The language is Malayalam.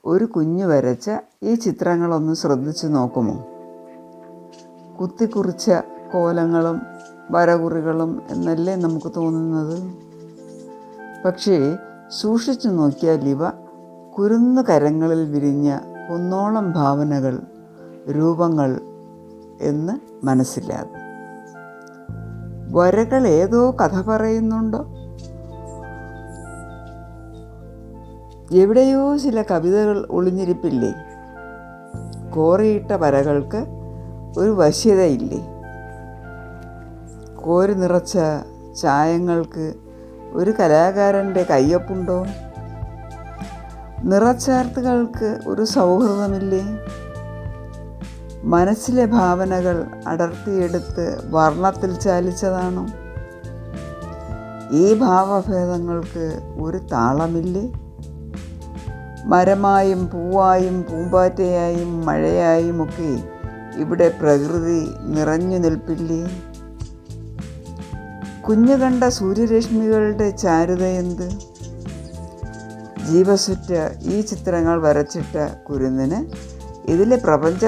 ഒരു കുഞ്ഞു വരച്ച ഈ ചിത്രങ്ങളൊന്ന് ശ്രദ്ധിച്ചു നോക്കുമോ? കുത്തിക്കുറിച്ച കോലങ്ങളും വരകുറികളും എന്നല്ലേ നമുക്ക് തോന്നുന്നത്. പക്ഷേ സൂക്ഷിച്ചു നോക്കിയാൽ ഇവ കുരുന്നു കരങ്ങളിൽ വിരിഞ്ഞ കുന്നോളം ഭാവനകൾ, രൂപങ്ങൾ എന്ന് മനസ്സിലാകും. വരകൾ ഏതോ കഥ പറയുന്നുണ്ടോ? എവിടെയോ ചില കവിതകൾ ഒളിഞ്ഞിരിപ്പില്ലേ? കോറിയിട്ട വരകൾക്ക് ഒരു വശ്യതയില്ലേ? കോരി നിറച്ച ചായങ്ങൾക്ക് ഒരു കലാകാരൻ്റെ കയ്യൊപ്പുണ്ടോ? നിറച്ചാർത്തുകൾക്ക് ഒരു സൗഹൃദമില്ലേ? മനസ്സിലെ ഭാവനകൾ അടർത്തിയെടുത്ത് വർണ്ണത്തിൽ ചാലിച്ചതാണോ? ഈ ഭാവഭേദങ്ങൾക്ക് ഒരു താളമില്ലേ? മരമായും പൂവായും പൂമ്പാറ്റയായും മഴയായും ഒക്കെ ഇവിടെ പ്രകൃതി നിറഞ്ഞു നിൽപ്പില്ലേ? കുഞ്ഞു കണ്ട സൂര്യരശ്മികളുടെ ചാരുതയെന്ത്? ജീവസുറ്റ ഈ ചിത്രങ്ങൾ വരച്ചിട്ട കുരുന്നിന് ഇതിലെ പ്രപഞ്ച